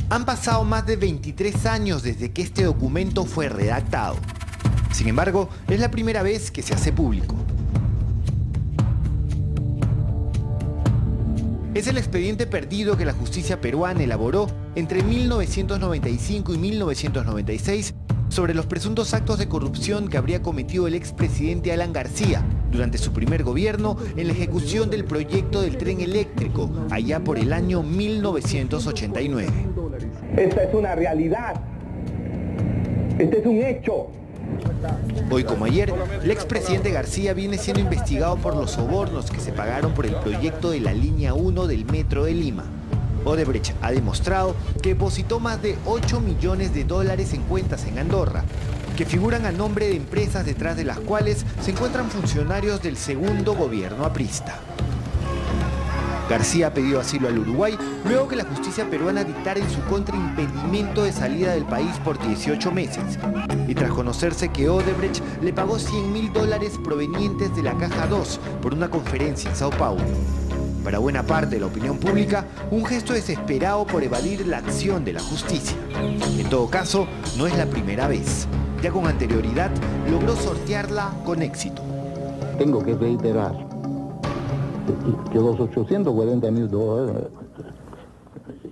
Han pasado más de 23 años desde que este documento fue redactado. Sin embargo, es la primera vez que se hace público. Es el expediente perdido que la justicia peruana elaboró entre 1995 y 1996 sobre los presuntos actos de corrupción que habría cometido el expresidente Alan García durante su primer gobierno en la ejecución del proyecto del tren eléctrico, allá por el año 1989. Esta es una realidad. Este es un hecho. Hoy como ayer, el expresidente García viene siendo investigado por los sobornos que se pagaron por el proyecto de la línea 1 del Metro de Lima. Odebrecht ha demostrado que depositó más de 8 millones de dólares en cuentas en Andorra, que figuran a nombre de empresas detrás de las cuales se encuentran funcionarios del segundo gobierno aprista. García ha pedido asilo al Uruguay luego que la justicia peruana dictara en su contra impedimento de salida del país por 18 meses y tras conocerse que Odebrecht le pagó $100.000 provenientes de la Caja 2 por una conferencia en Sao Paulo. Para buena parte de la opinión pública, un gesto desesperado por evadir la acción de la justicia. En todo caso, no es la primera vez. Ya con anterioridad logró sortearla con éxito. Tengo que reiterar que los $840.000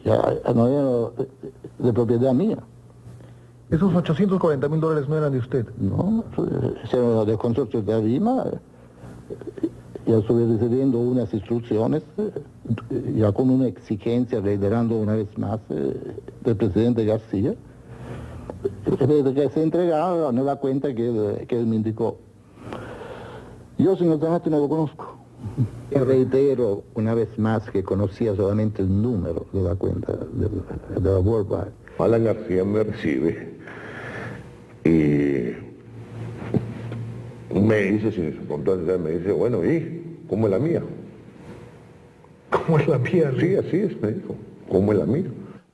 ya no eran de propiedad mía. ¿Esos $840.000 no eran de usted? No, eran del consorcio de Lima. Ya estuve recibiendo unas instrucciones, ya con una exigencia, reiterando una vez más del presidente García, desde que se entregaba a nueva cuenta que él me indicó. Yo, señor Tamate, no lo conozco. Yo reitero una vez más que conocía solamente el número de la cuenta de la Worldwide. Alan García me recibe y me dice, sin su control, me dice, bueno, ¿y cómo es la mía? ¿Cómo es la mía? Sí, así es, me dijo, ¿cómo es la mía?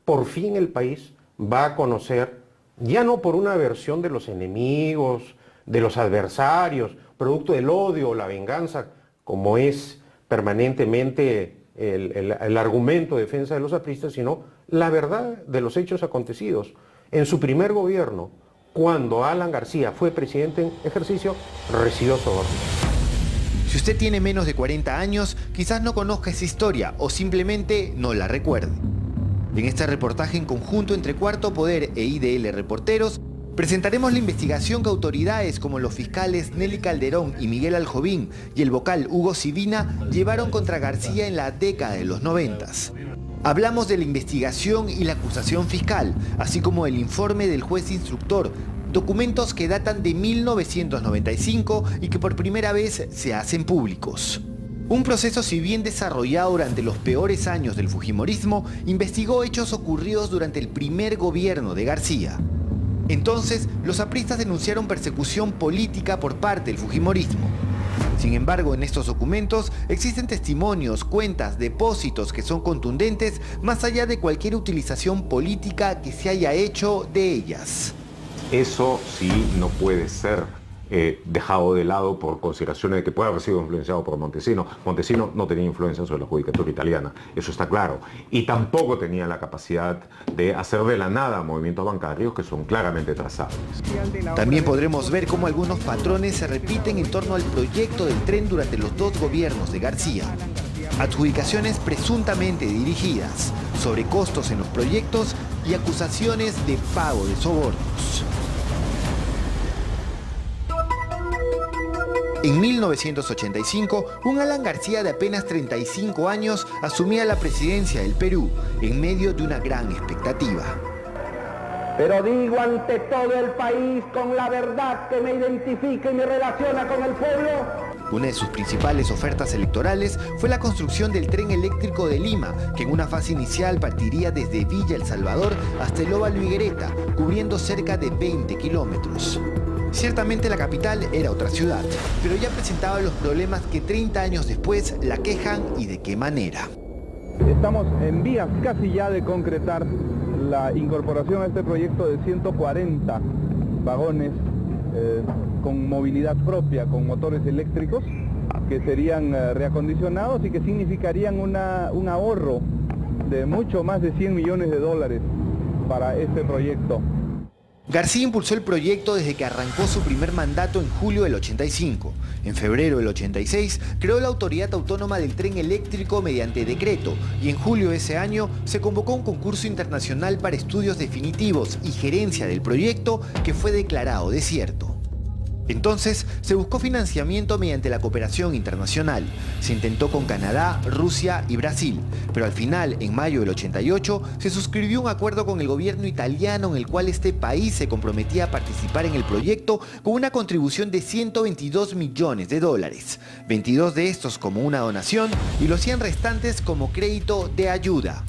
Por fin el país va a conocer, ya no por una versión de los enemigos, de los adversarios, producto del odio o la venganza, como es permanentemente el argumento de defensa de los apristas, sino la verdad de los hechos acontecidos. En su primer gobierno, cuando Alan García fue presidente en ejercicio, recibió sobornos. Si usted tiene menos de 40 años, quizás no conozca esa historia o simplemente no la recuerde. En este reportaje en conjunto entre Cuarto Poder e IDL Reporteros, presentaremos la investigación que autoridades como los fiscales Nelly Calderón y Miguel Aljovín y el vocal Hugo Sivina llevaron contra García en la década de los 90. Hablamos de la investigación y la acusación fiscal, así como del informe del juez instructor, documentos que datan de 1995 y que por primera vez se hacen públicos. Un proceso, si bien desarrollado durante los peores años del fujimorismo, investigó hechos ocurridos durante el primer gobierno de García. Entonces, los apristas denunciaron persecución política por parte del fujimorismo. Sin embargo, en estos documentos existen testimonios, cuentas, depósitos que son contundentes más allá de cualquier utilización política que se haya hecho de ellas. Eso sí no puede ser dejado de lado por consideraciones de que puede haber sido influenciado por Montesino. Montesino no tenía influencia sobre la judicatura italiana, eso está claro. Y tampoco tenía la capacidad de hacer de la nada movimientos bancarios que son claramente trazables. También podremos ver cómo algunos patrones se repiten en torno al proyecto del tren durante los dos gobiernos de García. Adjudicaciones presuntamente dirigidas, sobrecostos en los proyectos y acusaciones de pago de sobornos. En 1985, un Alan García de apenas 35 años asumía la presidencia del Perú en medio de una gran expectativa. Pero digo ante todo el país con la verdad que me identifica y me relaciona con el pueblo. Una de sus principales ofertas electorales fue la construcción del tren eléctrico de Lima, que en una fase inicial partiría desde Villa El Salvador hasta el Óvalo Higuereta, cubriendo cerca de 20 kilómetros. Ciertamente la capital era otra ciudad, pero ya presentaba los problemas que 30 años después la quejan y de qué manera. Estamos en vías casi ya de concretar la incorporación a este proyecto de 140 vagones con movilidad propia, con motores eléctricos, que serían reacondicionados y que significarían un ahorro de mucho más de $100 millones para este proyecto. García impulsó el proyecto desde que arrancó su primer mandato en julio del 85. En febrero del 86 creó la Autoridad Autónoma del Tren Eléctrico mediante decreto y en julio de ese año se convocó un concurso internacional para estudios definitivos y gerencia del proyecto que fue declarado desierto. Entonces se buscó financiamiento mediante la cooperación internacional. Se intentó con Canadá, Rusia y Brasil, pero al final, en mayo del 88, se suscribió un acuerdo con el gobierno italiano en el cual este país se comprometía a participar en el proyecto con una contribución de 122 millones de dólares, 22 de estos como una donación y los 100 restantes como crédito de ayuda.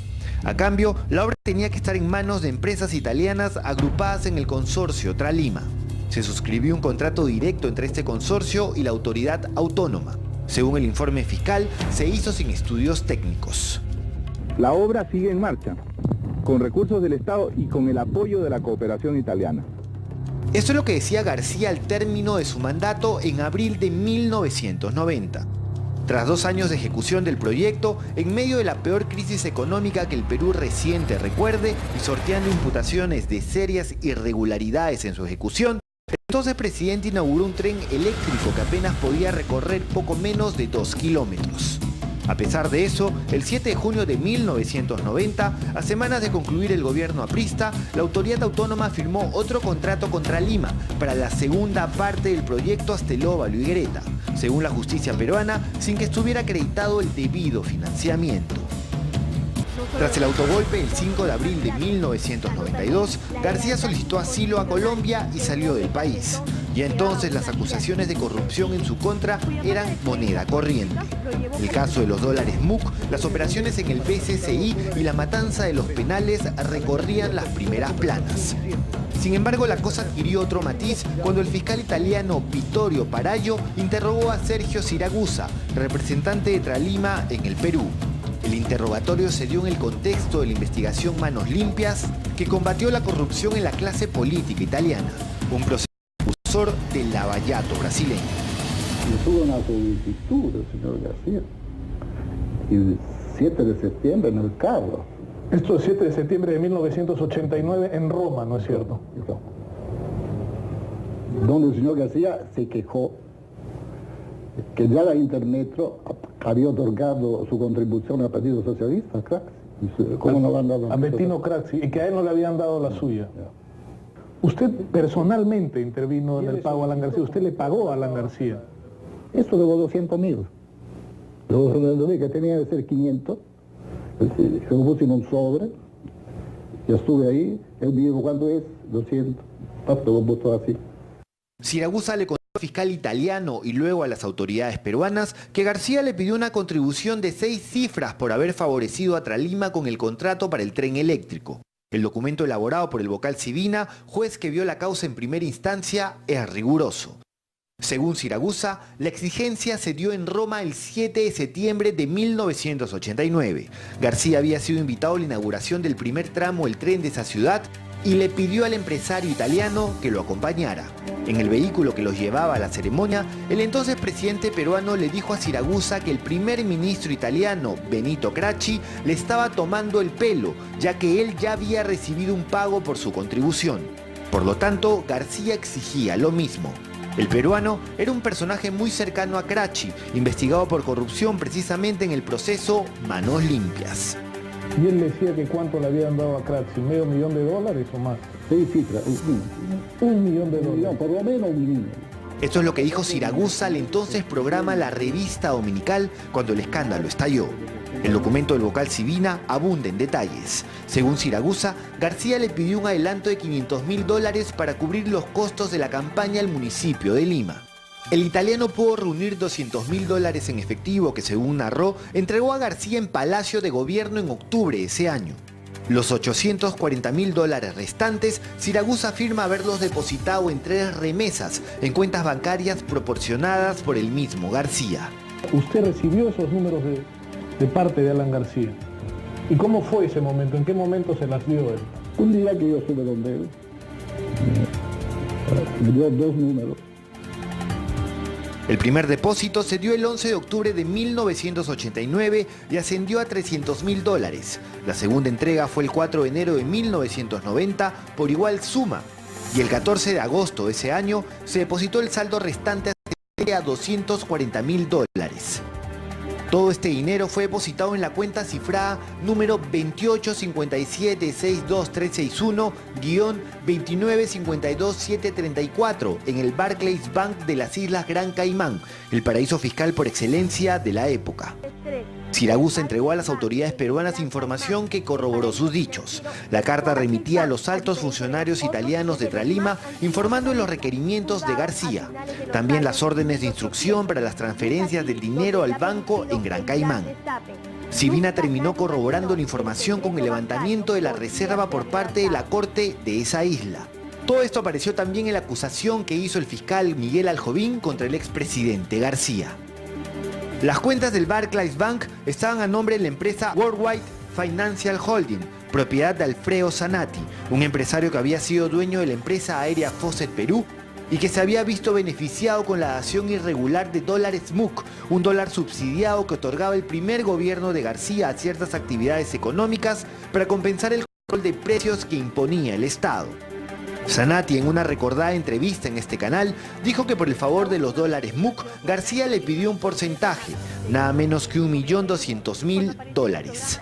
A cambio, la obra tenía que estar en manos de empresas italianas agrupadas en el consorcio Tralima. Se suscribió un contrato directo entre este consorcio y la autoridad autónoma. Según el informe fiscal, se hizo sin estudios técnicos. La obra sigue en marcha, con recursos del Estado y con el apoyo de la cooperación italiana. Esto es lo que decía García al término de su mandato en abril de 1990. Tras 2 años de ejecución del proyecto, en medio de la peor crisis económica que el Perú reciente recuerde y sorteando imputaciones de serias irregularidades en su ejecución, el entonces presidente inauguró un tren eléctrico que apenas podía recorrer poco menos de 2 kilómetros. A pesar de eso, el 7 de junio de 1990, a semanas de concluir el gobierno aprista, la autoridad autónoma firmó otro contrato contra Lima para la segunda parte del proyecto hasta el Óvalo y Greta, según la justicia peruana, sin que estuviera acreditado el debido financiamiento. Tras el autogolpe el 5 de abril de 1992, García solicitó asilo a Colombia y salió del país. Ya entonces las acusaciones de corrupción en su contra eran moneda corriente. El caso de los dólares MUC, las operaciones en el BCCI y la matanza de los penales recorrían las primeras planas. Sin embargo, la cosa adquirió otro matiz cuando el fiscal italiano Vittorio Parayo interrogó a Sergio Siragusa, representante de Tralima en el Perú. El interrogatorio se dio en el contexto de la investigación Manos Limpias, que combatió la corrupción en la clase política italiana, un proceso impulsor del lavallato brasileño. Tuvo una solicitud del señor García, y el 7 de septiembre en el carro. Esto es 7 de septiembre de 1989 en Roma, ¿no es cierto? Donde el señor García se quejó que ya la Intermetro había otorgado su contribución al Partido Socialista, Craxi. ¿Cómo no le han dado a Bettino Craxi, y que a él no le habían dado la suya? Usted personalmente intervino en el pago a Alan García. ¿Usted le pagó a Alan García? Eso debo 200.000. Debo 200.000, que tenía que ser 500. Se lo puse en un sobre. Ya estuve ahí. Él me dijo, ¿cuánto es? 200. Lo puso así. Siragusa le contó al fiscal italiano y luego a las autoridades peruanas que García le pidió una contribución de 6 cifras por haber favorecido a Tralima con el contrato para el tren eléctrico. El documento elaborado por el vocal Civina, juez que vio la causa en primera instancia, es riguroso. Según Siragusa, la exigencia se dio en Roma el 7 de septiembre de 1989. García había sido invitado a la inauguración del primer tramo del tren de esa ciudad y le pidió al empresario italiano que lo acompañara. En el vehículo que los llevaba a la ceremonia, el entonces presidente peruano le dijo a Siragusa que el primer ministro italiano, Benito Craxi, le estaba tomando el pelo, ya que él ya había recibido un pago por su contribución. Por lo tanto, García exigía lo mismo. El peruano era un personaje muy cercano a Craxi, investigado por corrupción precisamente en el proceso Manos Limpias. Y él decía que cuánto le habían dado a Craxi, ¿$500,000 o más? 6 cifras. $1 millón. Por lo menos $1 millón. Esto es lo que dijo Siragusa al entonces programa La Revista Dominical cuando el escándalo estalló. El documento del vocal Civina abunda en detalles. Según Siragusa, García le pidió un adelanto de $500,000 para cubrir los costos de la campaña al municipio de Lima. El italiano pudo reunir $200,000 en efectivo que, según narró, entregó a García en Palacio de Gobierno en octubre de ese año. Los $840,000 restantes, Siragusa afirma haberlos depositado en 3 remesas en cuentas bancarias proporcionadas por el mismo García. ¿Usted recibió esos números de parte de Alan García? ¿Y cómo fue ese momento? ¿En qué momento se las dio él? Un día que yo estuve donde él, me dio 2 números. El primer depósito se dio el 11 de octubre de 1989 y ascendió a $300.000. La segunda entrega fue el 4 de enero de 1990 por igual suma. Y el 14 de agosto de ese año se depositó el saldo restante a $240.000. Todo este dinero fue depositado en la cuenta cifrada número 2857662-2952734 en el Barclays Bank de las Islas Gran Caimán, el paraíso fiscal por excelencia de la época. Siragusa entregó a las autoridades peruanas información que corroboró sus dichos. La carta remitía a los altos funcionarios italianos de Tralima informando de los requerimientos de García. También las órdenes de instrucción para las transferencias del dinero al banco en Gran Caimán. Sivina terminó corroborando la información con el levantamiento de la reserva por parte de la corte de esa isla. Todo esto apareció también en la acusación que hizo el fiscal Miguel Aljovín contra el expresidente García. Las cuentas del Barclays Bank estaban a nombre de la empresa Worldwide Financial Holding, propiedad de Alfredo Zanatti, un empresario que había sido dueño de la empresa aérea Fosset Perú y que se había visto beneficiado con la dación irregular de dólares MUC, un dólar subsidiado que otorgaba el primer gobierno de García a ciertas actividades económicas para compensar el control de precios que imponía el Estado. Zanatti, en una recordada entrevista en este canal, dijo que por el favor de los dólares MUC, García le pidió un porcentaje, nada menos que $1.200.000.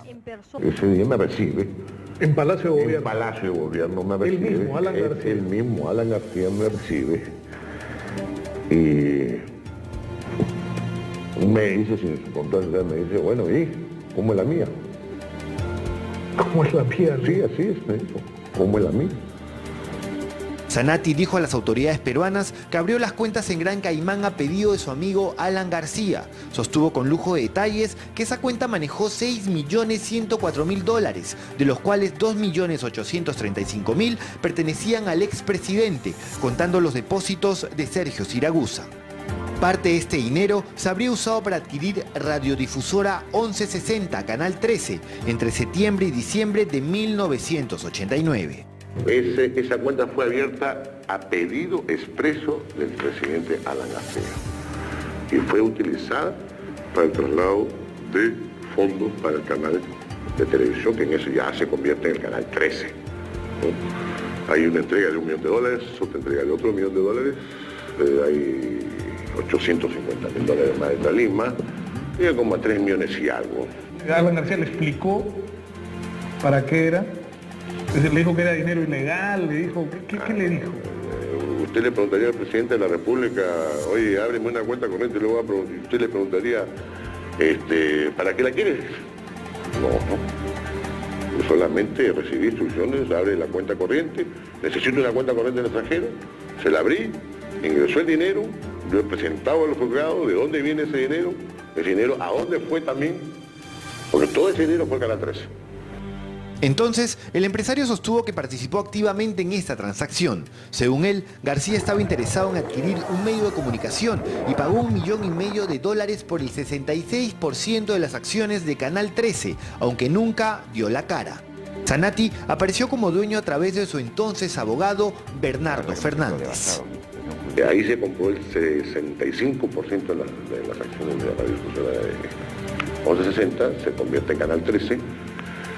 Ese día me recibe. En Palacio de Gobierno. En Palacio de Gobierno me recibe. El mismo Alan García. El mismo Alan García me recibe. Y me dice, sin su constancia, me dice, bueno, ¿y cómo es la mía? ¿Cómo es la mía? Sí, así es, me dijo. ¿Cómo es la mía? Zanatti dijo a las autoridades peruanas que abrió las cuentas en Gran Caimán a pedido de su amigo Alan García. Sostuvo con lujo de detalles que esa cuenta manejó $6.104.000, de los cuales $2.835.000 pertenecían al expresidente, contando los depósitos de Sergio Siragusa. Parte de este dinero se habría usado para adquirir radiodifusora 1160, Canal 13, entre septiembre y diciembre de 1989. Esa cuenta fue abierta a pedido expreso del presidente Alan García y fue utilizada para el traslado de fondos para el canal de televisión, que en eso ya se convierte en el canal 13. ¿No? Hay una entrega de $1 millón, otra entrega de otro $1 millón, hay $850.000 más de Tralima, llega como a 3 millones y algo. Alan García le explicó para qué era. Le dijo que era dinero ilegal, le dijo, ¿qué le dijo? Usted le preguntaría al presidente de la República, oye, ábreme una cuenta corriente, luego usted le preguntaría, ¿para qué la quieres? No. Yo solamente recibí instrucciones, abre la cuenta corriente, necesito una cuenta corriente en el extranjero, se la abrí, ingresó el dinero, yo he presentado a los juzgados de dónde viene ese dinero a dónde fue también, porque todo ese dinero fue al Canal 13. Entonces, el empresario sostuvo que participó activamente en esta transacción. Según él, García estaba interesado en adquirir un medio de comunicación y pagó $1,5 millones por el 66% de las acciones de Canal 13, aunque nunca dio la cara. Zanatti apareció como dueño a través de su entonces abogado Bernardo Fernández. Ahí se compró el 65% de las acciones de la radiodifusora de 1160, se convierte en Canal 13.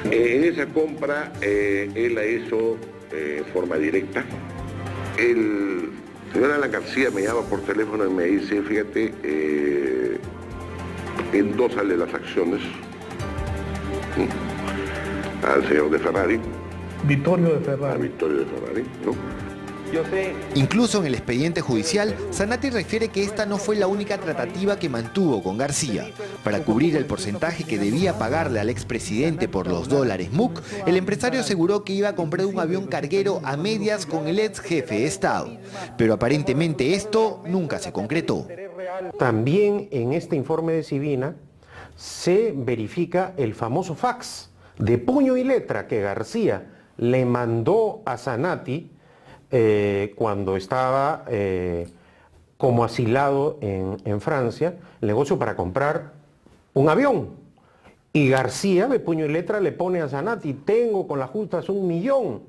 En esa compra él la hizo en forma directa. El señor Alan García me llama por teléfono y me dice, fíjate, endósale las acciones al señor de Ferrari. Vittorio de Ferrari. A Vittorio de Ferrari, ¿no? Incluso en el expediente judicial, Zanatti refiere que esta no fue la única tratativa que mantuvo con García. Para cubrir el porcentaje que debía pagarle al expresidente por los dólares MUC, el empresario aseguró que iba a comprar un avión carguero a medias con el ex jefe de Estado. Pero aparentemente esto nunca se concretó. También en este informe de Sivina se verifica el famoso fax de puño y letra que García le mandó a Zanatti cuando estaba como asilado en Francia, el negocio para comprar un avión. Y García, de puño y letra, le pone a Zanatti, tengo con las justas $1 millón.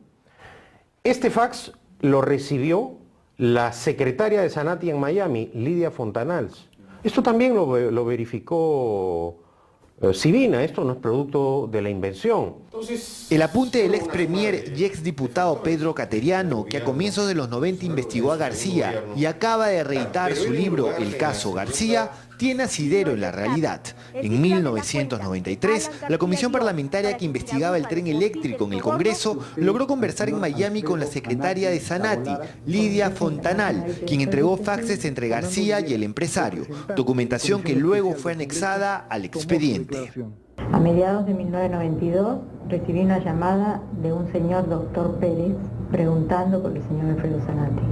Este fax lo recibió la secretaria de Sanati en Miami, Lidia Fontanals. Esto también lo verificó Sibina, esto no es producto de la invención. El apunte del ex premier y ex diputado Pedro Cateriano, que a comienzos de los 90 investigó a García y acaba de reeditar su libro El caso García, tiene asidero en la realidad. En 1993, la comisión parlamentaria que investigaba el tren eléctrico en el Congreso logró conversar en Miami con la secretaria de Sanati, Lidia Fontanal, quien entregó faxes entre García y el empresario, documentación que luego fue anexada al expediente. A mediados de 1992 recibí una llamada de un señor doctor Pérez preguntando por el señor Alfredo Sanati.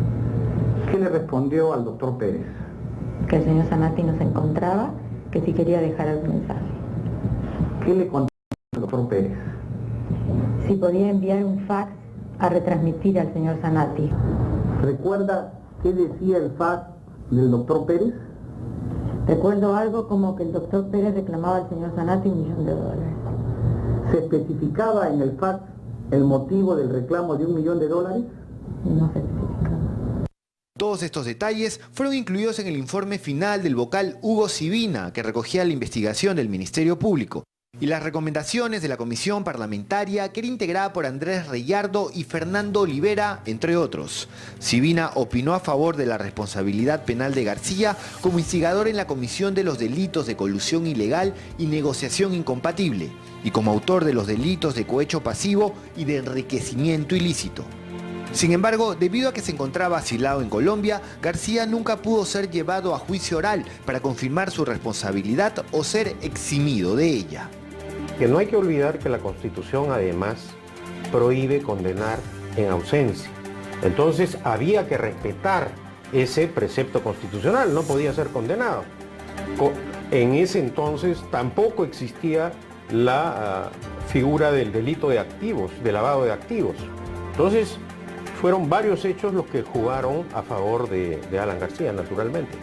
¿Qué le respondió al doctor Pérez? Que el señor Sanati no se encontraba, que si quería dejar algún mensaje. ¿Qué le contó al doctor Pérez? Si podía enviar un fax a retransmitir al señor Sanati. ¿Recuerda qué decía el fax del doctor Pérez? Recuerdo algo como que el doctor Pérez reclamaba al señor Sanati $1 millón. ¿Se especificaba en el fax el motivo del reclamo de $1 millón? No se especificaba. Todos estos detalles fueron incluidos en el informe final del vocal Hugo Sibina, que recogía la investigación del Ministerio Público, y las recomendaciones de la comisión parlamentaria, que era integrada por Andrés Reyardo y Fernando Olivera, entre otros. Sibina opinó a favor de la responsabilidad penal de García como instigador en la comisión de los delitos de colusión ilegal y negociación incompatible, y como autor de los delitos de cohecho pasivo y de enriquecimiento ilícito. Sin embargo, debido a que se encontraba asilado en Colombia, García nunca pudo ser llevado a juicio oral para confirmar su responsabilidad o ser eximido de ella. Que no hay que olvidar que la Constitución además prohíbe condenar en ausencia. Entonces había que respetar ese precepto constitucional, no podía ser condenado. En ese entonces tampoco existía la figura del delito de activos, de lavado de activos. Entonces, fueron varios hechos los que jugaron a favor de Alan García, naturalmente.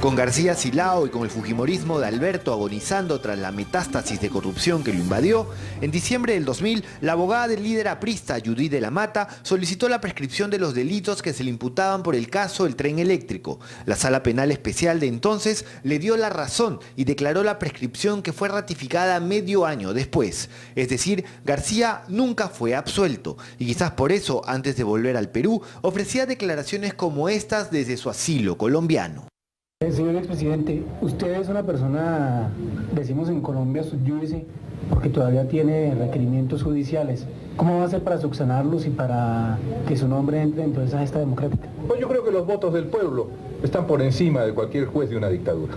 Con García asilado y con el fujimorismo de Alberto agonizando tras la metástasis de corrupción que lo invadió, en diciembre del 2000, la abogada del líder aprista Judith de la Mata solicitó la prescripción de los delitos que se le imputaban por el caso del tren eléctrico. La Sala Penal Especial de entonces le dio la razón y declaró la prescripción, que fue ratificada medio año después. Es decir, García nunca fue absuelto y quizás por eso, antes de volver al Perú, ofrecía declaraciones como estas desde su asilo colombiano. Señor expresidente, usted es una persona, decimos en Colombia, sub iudice, porque todavía tiene requerimientos judiciales. ¿Cómo va a hacer para subsanarlos y para que su nombre entre dentro de esa gesta democrática? Pues yo creo que los votos del pueblo están por encima de cualquier juez de una dictadura.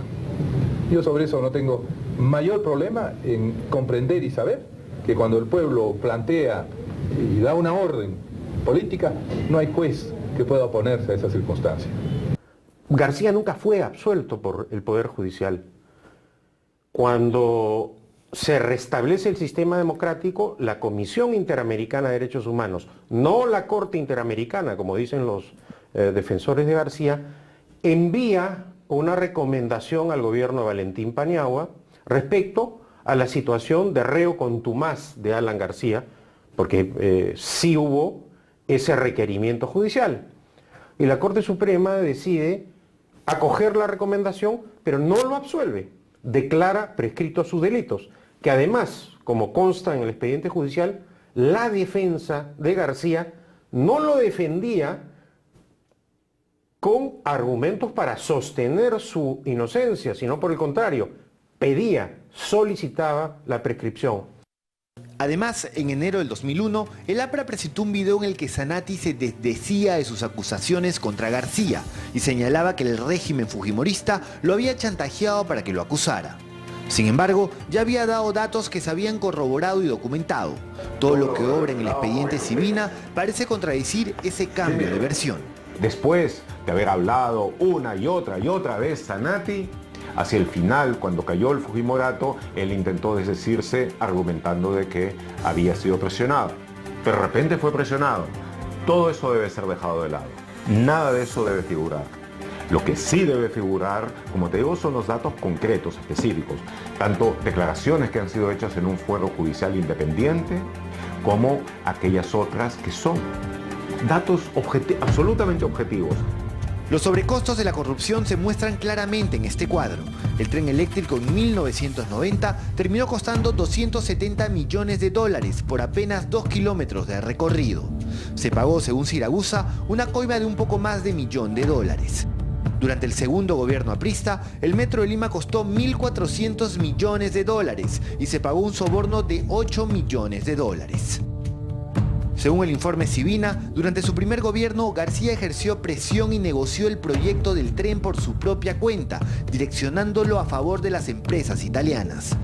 Yo sobre eso no tengo mayor problema en comprender y saber que cuando el pueblo plantea y da una orden política, no hay juez que pueda oponerse a esa circunstancia. García nunca fue absuelto por el Poder Judicial. Cuando se restablece el sistema democrático, la Comisión Interamericana de Derechos Humanos, no la Corte Interamericana, como dicen los defensores de García, envía una recomendación al gobierno de Valentín Paniagua respecto a la situación de reo contumaz de Alan García, porque sí hubo ese requerimiento judicial. Y la Corte Suprema decide acoger la recomendación, pero no lo absuelve, declara prescritos sus delitos, que además, como consta en el expediente judicial, la defensa de García no lo defendía con argumentos para sostener su inocencia, sino por el contrario, solicitaba la prescripción. Además, en enero del 2001, el APRA presentó un video en el que Sanati se desdecía de sus acusaciones contra García y señalaba que el régimen fujimorista lo había chantajeado para que lo acusara. Sin embargo, ya había dado datos que se habían corroborado y documentado. Todo lo que obra en el expediente Sibina parece contradecir ese cambio de versión. Después de haber hablado una y otra vez Sanati, hacia el final, cuando cayó el Fujimorato, él intentó desdecirse argumentando de que había sido presionado. Pero de repente fue presionado. Todo eso debe ser dejado de lado. Nada de eso debe figurar. Lo que sí debe figurar, como te digo, son los datos concretos, específicos. Tanto declaraciones que han sido hechas en un fuero judicial independiente, como aquellas otras que son datos absolutamente objetivos. Los sobrecostos de la corrupción se muestran claramente en este cuadro. El tren eléctrico en 1990 terminó costando $270 millones por apenas 2 kilómetros de recorrido. Se pagó, según Siragusa, una coima de un poco más de $1 millón. Durante el segundo gobierno aprista, el Metro de Lima costó $1.400 millones y se pagó un soborno de $8 millones. Según el informe Civina, durante su primer gobierno, García ejerció presión y negoció el proyecto del tren por su propia cuenta, direccionándolo a favor de las empresas italianas.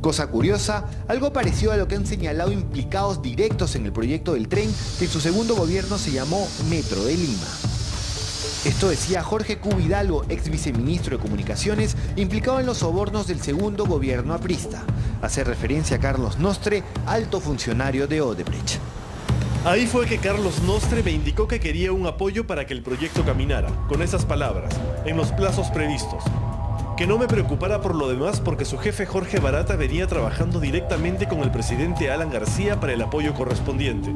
Cosa curiosa, algo parecido a lo que han señalado implicados directos en el proyecto del tren, que en su segundo gobierno se llamó Metro de Lima. Esto decía Jorge Q. Hidalgo, ex viceministro de Comunicaciones, implicado en los sobornos del segundo gobierno aprista. Hace referencia a Carlos Nostre, alto funcionario de Odebrecht. Ahí fue que Carlos Nostre me indicó que quería un apoyo para que el proyecto caminara, con esas palabras, en los plazos previstos. Que no me preocupara por lo demás porque su jefe Jorge Barata venía trabajando directamente con el presidente Alan García para el apoyo correspondiente.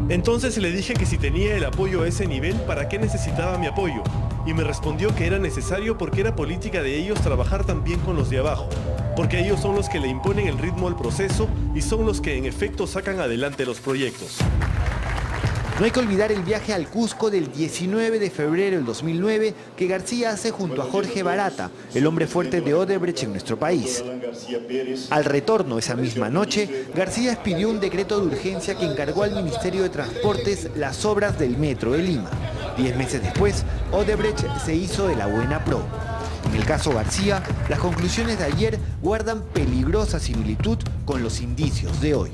Entonces le dije que si tenía el apoyo a ese nivel, ¿para qué necesitaba mi apoyo? Y me respondió que era necesario porque era política de ellos trabajar también con los de abajo, porque ellos son los que le imponen el ritmo al proceso y son los que en efecto sacan adelante los proyectos. No hay que olvidar el viaje al Cusco del 19 de febrero del 2009 que García hace junto a Jorge Barata, el hombre fuerte de Odebrecht en nuestro país. Al retorno esa misma noche, García expidió un decreto de urgencia que encargó al Ministerio de Transportes las obras del Metro de Lima. 10 meses después, Odebrecht se hizo de la buena pro. En el caso García, las conclusiones de ayer guardan peligrosa similitud con los indicios de hoy.